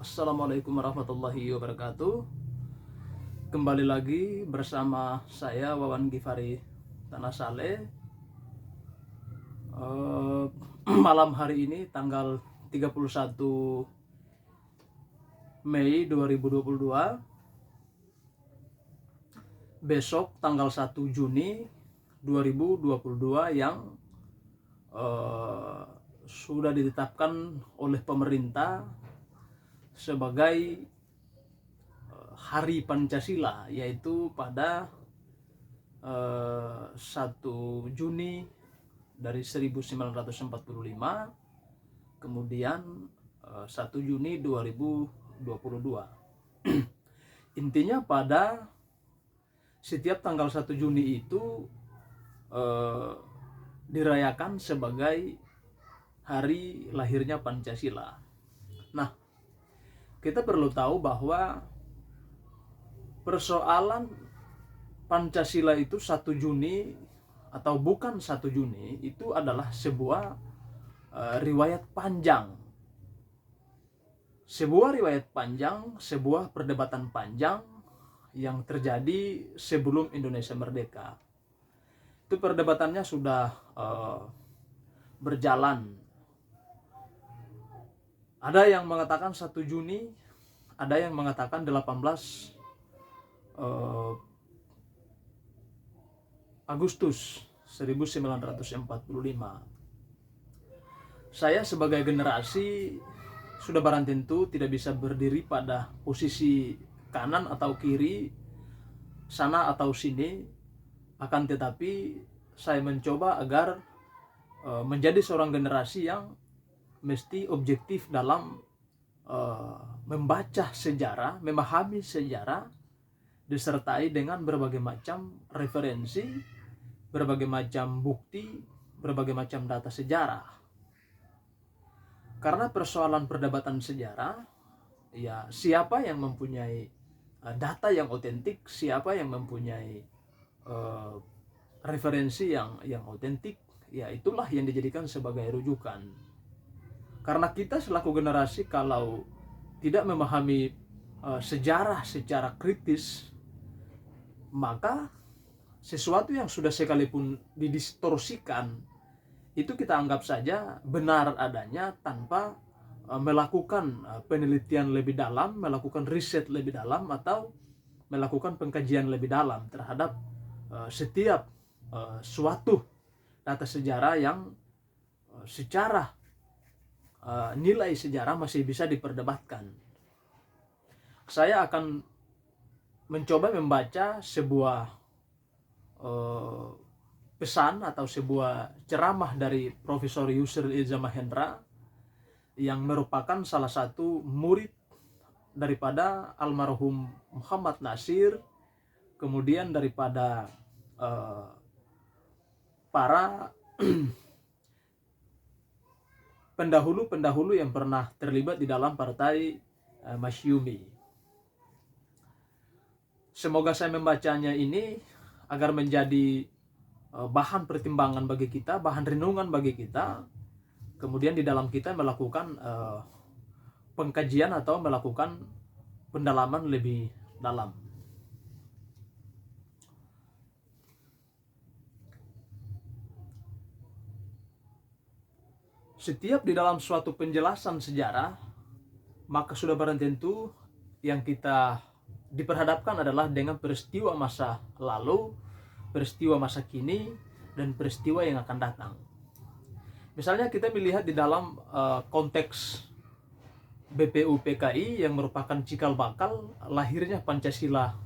Assalamualaikum warahmatullahi wabarakatuh. Kembali lagi bersama saya Wawan Gifari Tanah Saleh. Malam hari ini tanggal 31 Mei 2022. Besok tanggal 1 Juni 2022 yang sudah ditetapkan oleh pemerintah sebagai Hari Pancasila, yaitu pada 1 Juni dari 1945, kemudian 1 Juni 2022. Intinya pada setiap tanggal 1 Juni itu dirayakan sebagai hari lahirnya Pancasila. Nah, kita perlu tahu bahwa persoalan Pancasila itu 1 Juni atau bukan 1 Juni itu adalah sebuah riwayat panjang. Sebuah riwayat panjang, sebuah perdebatan panjang yang terjadi sebelum Indonesia merdeka. Itu perdebatannya sudah berjalan. Ada yang mengatakan 1 Juni, ada yang mengatakan 18 Agustus 1945. Saya sebagai generasi sudah barang tentu tidak bisa berdiri pada posisi kanan atau kiri, sana atau sini. Akan tetapi saya mencoba agar menjadi seorang generasi yang mesti objektif dalam membaca sejarah, memahami sejarah, disertai dengan berbagai macam referensi, berbagai macam bukti, berbagai macam data sejarah. Karena persoalan perdebatan sejarah, ya siapa yang mempunyai data yang otentik, siapa yang mempunyai referensi yang otentik, ya itulah yang dijadikan sebagai rujukan. Karena kita selaku generasi kalau tidak memahami sejarah secara kritis, maka sesuatu yang sudah sekalipun didistorsikan itu kita anggap saja benar adanya tanpa melakukan penelitian lebih dalam, melakukan riset lebih dalam, atau melakukan pengkajian lebih dalam terhadap setiap suatu data sejarah yang secara nilai sejarah masih bisa diperdebatkan. Saya akan mencoba membaca sebuah pesan atau sebuah ceramah dari Profesor Yusril Iza Mahendra yang merupakan salah satu murid daripada almarhum Muhammad Nasir, kemudian daripada para pendahulu-pendahulu yang pernah terlibat di dalam partai Masyumi. Semoga saya membacanya ini agar menjadi bahan pertimbangan bagi kita, bahan renungan bagi kita, kemudian di dalam kita melakukan pengkajian atau melakukan pendalaman lebih dalam. Setiap di dalam suatu penjelasan sejarah, maka sudah barang tentu yang kita diperhadapkan adalah dengan peristiwa masa lalu, peristiwa masa kini, dan peristiwa yang akan datang. Misalnya kita melihat di dalam konteks BPUPKI yang merupakan cikal bakal lahirnya Pancasila,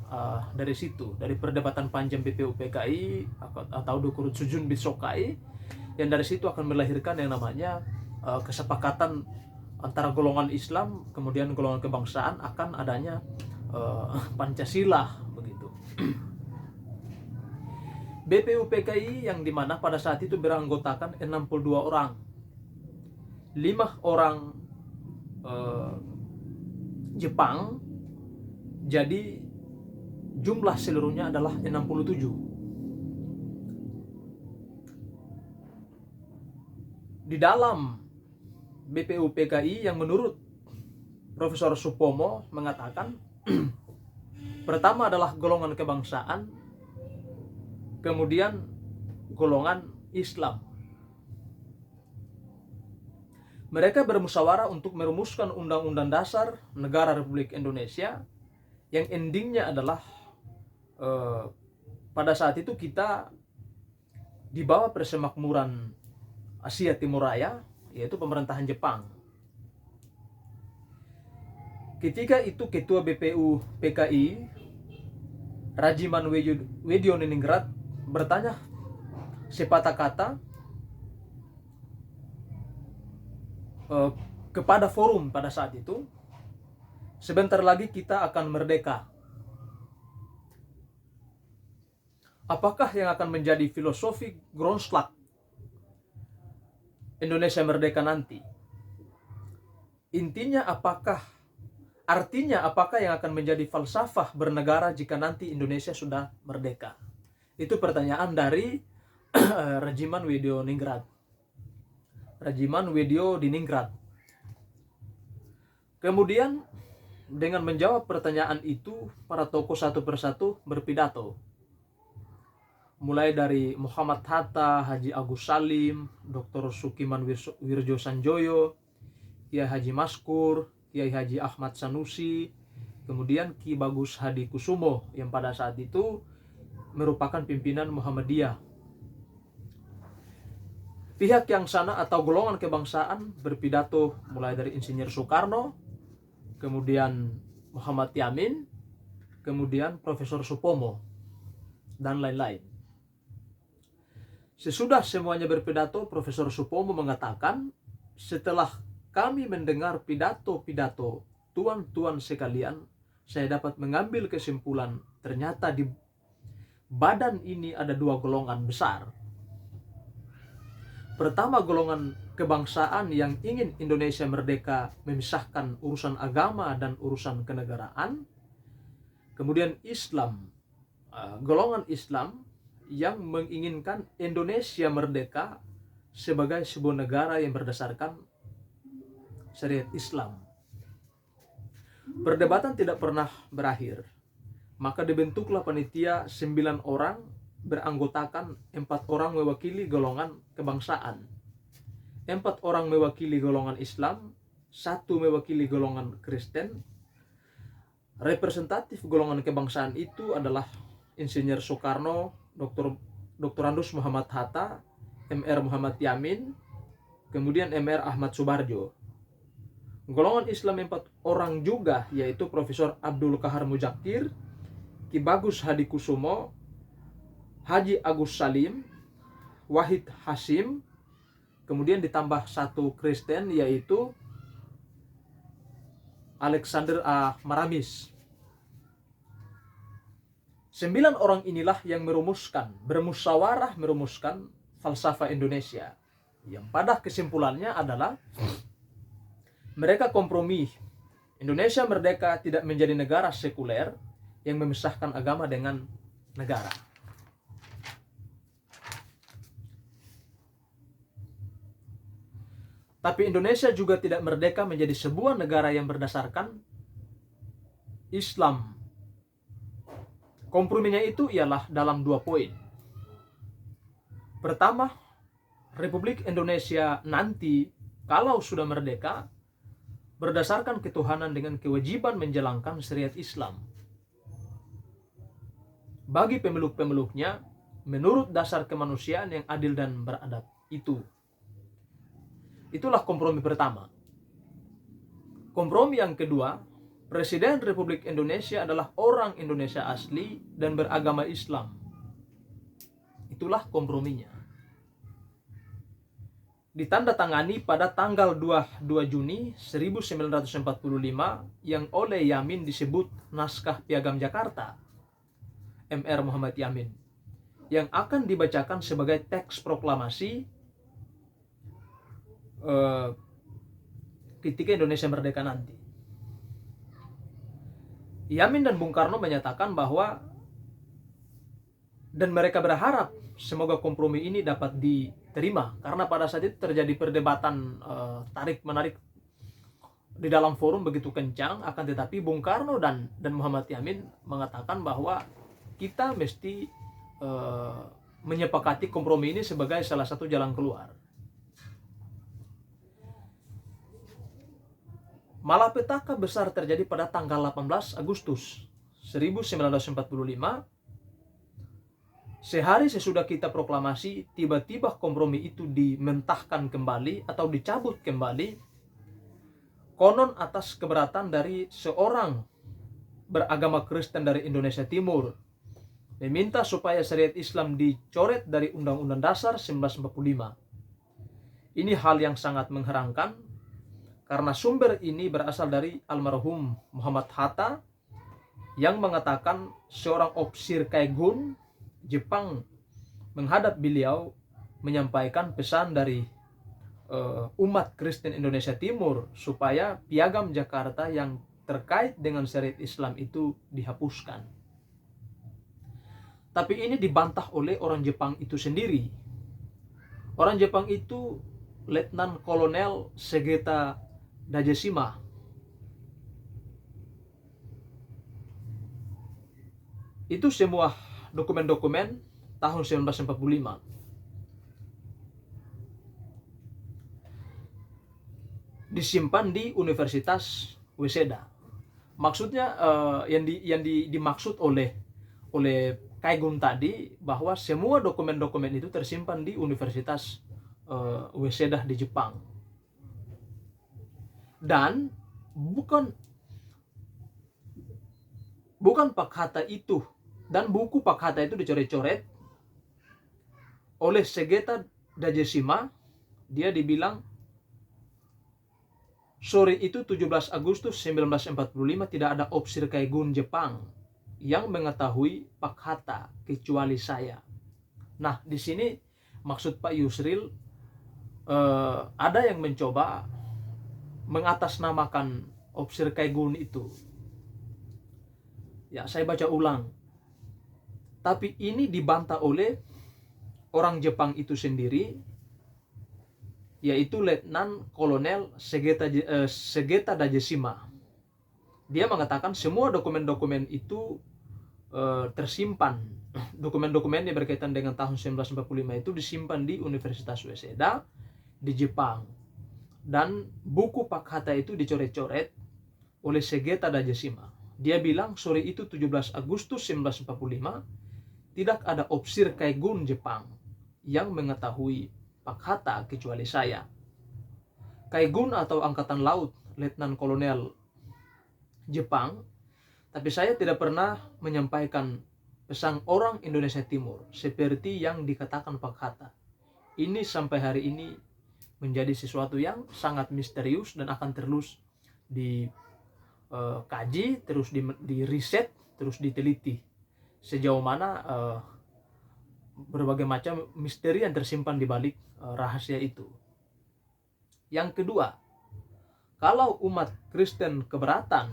dari situ, dari perdebatan panjang BPUPKI atau Dukurut Sujun Bisokai, yang dari situ akan melahirkan yang namanya kesepakatan antara golongan Islam kemudian golongan kebangsaan akan adanya Pancasila begitu. BPUPKI yang dimana pada saat itu beranggotakan 62 orang, 5 orang Jepang, jadi jumlah seluruhnya adalah 67. Di dalam BPUPKI yang menurut Profesor Supomo mengatakan pertama adalah golongan kebangsaan, kemudian golongan Islam. Mereka bermusyawarah untuk merumuskan Undang-Undang Dasar Negara Republik Indonesia yang endingnya adalah pada saat itu kita di bawah persemakmuran Asia Timur Raya, yaitu pemerintahan Jepang. Ketika itu Ketua BPU PKI Rajiman Wedioningrat bertanya sepatah kata kepada forum pada saat itu, sebentar lagi kita akan merdeka. Apakah yang akan menjadi filosofi Grondslag Indonesia merdeka nanti? Artinya apakah yang akan menjadi falsafah bernegara jika nanti Indonesia sudah merdeka? Itu pertanyaan dari Rajiman Wedioningrat. Kemudian dengan menjawab pertanyaan itu, para tokoh satu persatu berpidato. Mulai dari Muhammad Hatta, Haji Agus Salim, Dr. Sukiman Wirjo Sanjoyo, Kiai Haji Maskur, Kiai Haji Ahmad Sanusi, kemudian Ki Bagus Hadi Kusumo yang pada saat itu merupakan pimpinan Muhammadiyah. Pihak yang sana atau golongan kebangsaan berpidato mulai dari Insinyur Soekarno, kemudian Muhammad Yamin, kemudian Profesor Supomo, dan lain-lain. Sesudah semuanya berpidato, Profesor Supomo mengatakan, setelah kami mendengar pidato-pidato tuan-tuan sekalian, saya dapat mengambil kesimpulan ternyata di badan ini ada dua golongan besar. Pertama, golongan kebangsaan yang ingin Indonesia merdeka memisahkan urusan agama dan urusan kenegaraan. Kemudian Islam, golongan Islam yang menginginkan Indonesia merdeka sebagai sebuah negara yang berdasarkan syariat Islam. Perdebatan tidak pernah berakhir. Maka dibentuklah panitia 9 orang beranggotakan 4 orang mewakili golongan kebangsaan, 4 orang mewakili golongan Islam, 1 mewakili golongan Kristen. Representatif golongan kebangsaan itu adalah Insinyur Soekarno, Dr. Andus Muhammad Hatta, Mr. Muhammad Yamin, kemudian Mr. Ahmad Subarjo. Golongan Islam 4 orang juga, yaitu Profesor Abdul Kahar Mujakir, Ki Bagus Hadi Kusumo, Haji Agus Salim, Wahid Hasim, kemudian ditambah 1 Kristen yaitu Alexander A. Maramis. 9 orang inilah yang bermusyawarah merumuskan falsafah Indonesia, yang pada kesimpulannya adalah mereka kompromi. Indonesia merdeka tidak menjadi negara sekuler yang memisahkan agama dengan negara. Tapi Indonesia juga tidak merdeka menjadi sebuah negara yang berdasarkan Islam. Komprominya itu ialah dalam 2 poin. Pertama, Republik Indonesia nanti kalau sudah merdeka berdasarkan ketuhanan dengan kewajiban menjalankan syariat Islam. Bagi pemeluk-pemeluknya menurut dasar kemanusiaan yang adil dan beradab itu. Itulah kompromi pertama. Kompromi yang kedua, Presiden Republik Indonesia adalah orang Indonesia asli dan beragama Islam. Itulah komprominya. Ditandatangani pada tanggal 22 Juni 1945 yang oleh Yamin disebut Naskah Piagam Jakarta, Mr. Muhammad Yamin, yang akan dibacakan sebagai teks proklamasi ketika Indonesia merdeka nanti. Yamin dan Bung Karno menyatakan bahwa dan mereka berharap semoga kompromi ini dapat diterima, karena pada saat itu terjadi perdebatan tarik-menarik di dalam forum begitu kencang, akan tetapi Bung Karno dan Muhammad Yamin mengatakan bahwa kita mesti menyepakati kompromi ini sebagai salah satu jalan keluar. Malapetaka besar terjadi pada tanggal 18 Agustus 1945. Sehari sesudah kita proklamasi, tiba-tiba kompromi itu dimentahkan kembali atau dicabut kembali, konon atas keberatan dari seorang beragama Kristen dari Indonesia Timur, meminta supaya syariat Islam dicoret dari Undang-Undang Dasar 1945. Ini hal yang sangat mengherankan, karena sumber ini berasal dari almarhum Muhammad Hatta, yang mengatakan seorang ofisir Kaigun Jepang menghadap beliau menyampaikan pesan dari umat Kristen Indonesia Timur supaya piagam Jakarta yang terkait dengan syariat Islam itu dihapuskan. Tapi ini dibantah oleh orang Jepang itu sendiri. Orang Jepang itu Letnan Kolonel Segeta Dajeshima. Itu semua dokumen-dokumen tahun 1945. Disimpan di Universitas Waseda. Maksudnya yang dimaksud oleh Kaigun tadi, bahwa semua dokumen-dokumen itu tersimpan di Universitas Waseda di Jepang. Dan bukan Pak Hatta itu, dan buku Pak Hatta itu dicoret-coret oleh Segeta Dajeshima. Dia dibilang sore itu 17 Agustus 1945 tidak ada ofisir Kaigun Jepang yang mengetahui Pak Hatta kecuali saya. Nah, di sini maksud Pak Yusril ada yang mencoba mengatasnamakan ofisir Kaigun itu. Ya, saya baca ulang. Tapi ini dibantah oleh orang Jepang itu sendiri, yaitu Letnan Kolonel Segeta Dajeshima. Dia mengatakan semua dokumen-dokumen itu tersimpan. Dokumen-dokumen yang berkaitan dengan tahun 1945 itu disimpan di Universitas Waseda di Jepang. Dan buku Pak Hatta itu dicoret-coret oleh Segeta Dajeshima. Dia bilang sore itu 17 Agustus 1945 tidak ada ofisir Kaigun Jepang yang mengetahui Pak Hatta kecuali saya. Kaigun atau Angkatan Laut Letnan Kolonel Jepang, tapi saya tidak pernah menyampaikan pesan orang Indonesia Timur seperti yang dikatakan Pak Hatta. Ini sampai hari ini menjadi sesuatu yang sangat misterius dan akan terus dikaji, terus di riset, terus diteliti sejauh mana berbagai macam misteri yang tersimpan di balik rahasia itu. Yang kedua, kalau umat Kristen keberatan,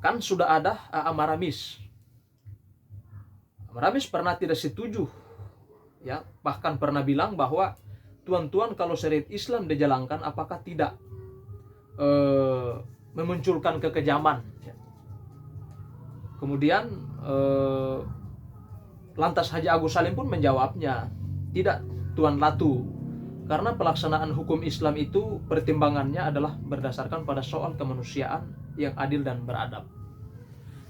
kan sudah ada Maramis. Maramis pernah tidak setuju, ya, bahkan pernah bilang bahwa tuan-tuan kalau syariat Islam dijalankan apakah tidak memunculkan kekejaman, ya. Kemudian lantas Haji Agus Salim pun menjawabnya, tidak Tuan Latu, karena pelaksanaan hukum Islam itu pertimbangannya adalah berdasarkan pada soal kemanusiaan yang adil dan beradab.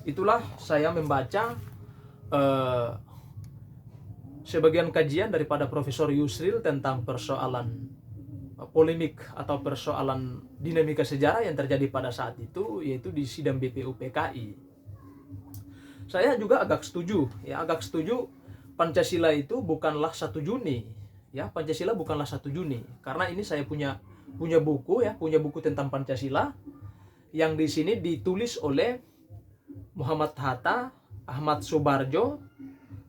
Itulah saya membaca sebagian kajian daripada Profesor Yusril tentang persoalan polemik atau persoalan dinamika sejarah yang terjadi pada saat itu, yaitu di sidang BPUPKI. Saya juga agak setuju Pancasila itu bukanlah 1 Juni, ya, Pancasila bukanlah 1 Juni, karena ini saya punya buku tentang Pancasila yang di sini ditulis oleh Muhammad Hatta, Ahmad Subarjo,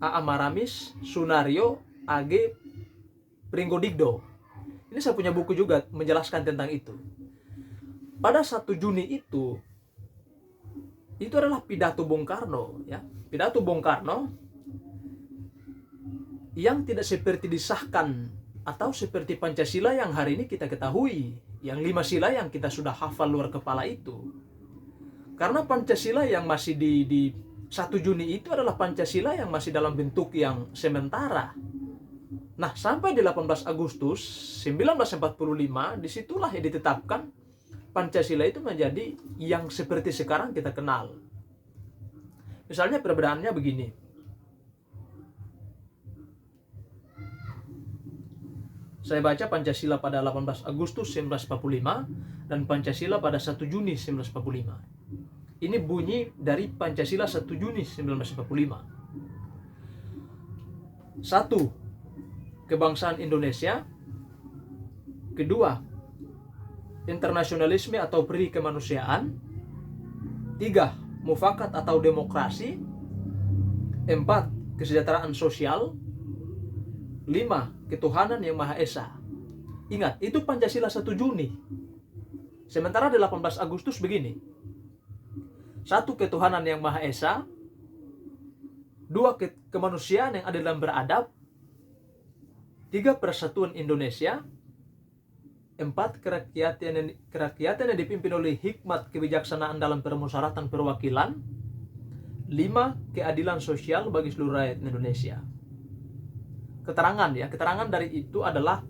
A.A. Maramis, Sunario, A.G. Pringgodigdo. Ini saya punya buku juga menjelaskan tentang itu. Pada 1 Juni itu adalah pidato Bung Karno, ya. Pidato Bung Karno yang tidak seperti disahkan atau seperti Pancasila yang hari ini kita ketahui, yang 5 sila yang kita sudah hafal luar kepala itu. Karena Pancasila yang masih di 1 Juni itu adalah Pancasila yang masih dalam bentuk yang sementara. Nah, sampai di 18 Agustus 1945, disitulah yang ditetapkan Pancasila itu menjadi yang seperti sekarang kita kenal. Misalnya perbedaannya begini. Saya baca Pancasila pada 18 Agustus 1945 dan Pancasila pada 1 Juni 1945. Ini bunyi dari Pancasila 1 Juni 1945. 1. Kebangsaan Indonesia. 2. Internasionalisme atau peri kemanusiaan. 3. Mufakat atau demokrasi. 4. Kesejahteraan sosial. 5. Ketuhanan yang Maha Esa. Ingat, itu Pancasila 1 Juni. Sementara di 18 Agustus begini. 1. Ketuhanan yang Maha Esa. 2. Kemanusiaan yang adil dan beradab. 3. Persatuan Indonesia. 4. Kerakyatan yang dipimpin oleh hikmat kebijaksanaan dalam permusyawaratan perwakilan. 5. Keadilan sosial bagi seluruh rakyat Indonesia. Keterangan dari itu adalah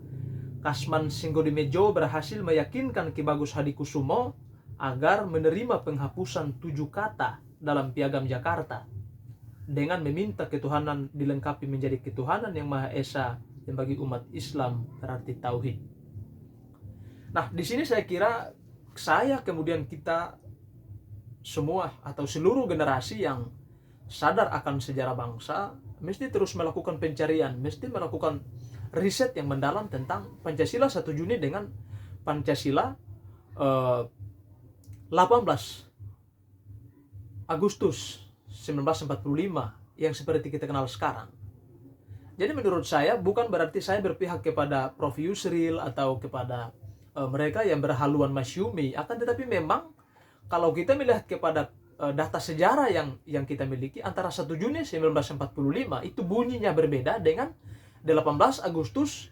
Kasman Singgodimejo berhasil meyakinkan Ki Bagus Hadikusumo agar menerima penghapusan 7 kata dalam Piagam Jakarta dengan meminta ketuhanan dilengkapi menjadi ketuhanan yang Maha Esa yang bagi umat Islam berarti tauhid. Nah, di sini saya kira kemudian kita semua atau seluruh generasi yang sadar akan sejarah bangsa mesti terus melakukan pencarian, mesti melakukan riset yang mendalam tentang Pancasila 1 Juni dengan Pancasila 18 Agustus 1945 yang seperti kita kenal sekarang. Jadi menurut saya bukan berarti saya berpihak kepada Prof. Yusril atau kepada mereka yang berhaluan masyumi, akan tetapi memang kalau kita melihat kepada data sejarah yang kita miliki antara 1 Juni 1945 itu bunyinya berbeda dengan 18 Agustus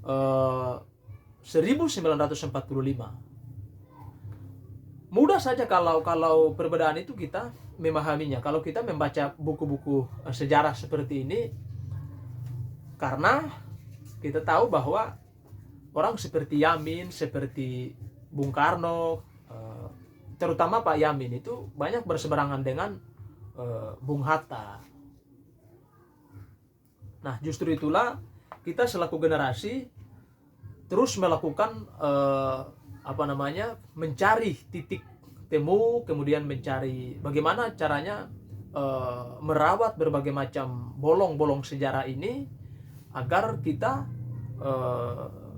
1945. Mudah saja kalau perbedaan itu kita memahaminya kalau kita membaca buku-buku sejarah seperti ini, karena kita tahu bahwa orang seperti Yamin, seperti Bung Karno, terutama Pak Yamin itu banyak berseberangan dengan Bung Hatta. Nah, justru itulah kita selaku generasi terus melakukan mencari titik temu, kemudian mencari bagaimana caranya merawat berbagai macam bolong-bolong sejarah ini agar kita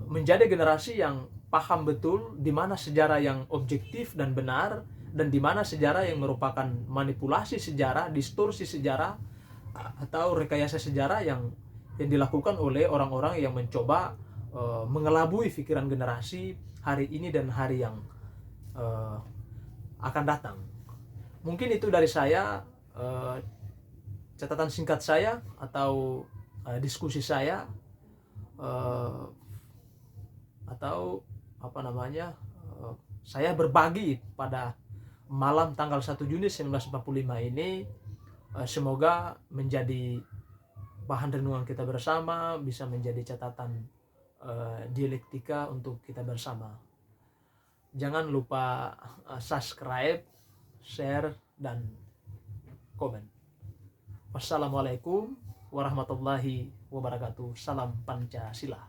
menjadi generasi yang paham betul di mana sejarah yang objektif dan benar dan di mana sejarah yang merupakan manipulasi sejarah, distorsi sejarah atau rekayasa sejarah yang dilakukan oleh orang-orang yang mencoba mengelabui pikiran generasi hari ini dan hari yang akan datang. Mungkin itu dari saya, catatan singkat saya atau diskusi saya, atau saya berbagi pada malam tanggal 1 Juni 1945 ini. Semoga menjadi bahan renungan kita bersama, bisa menjadi catatan dialektika untuk kita bersama. Jangan lupa subscribe, share, dan komen. Wassalamualaikum warahmatullahi wabarakatuh. Salam Pancasila.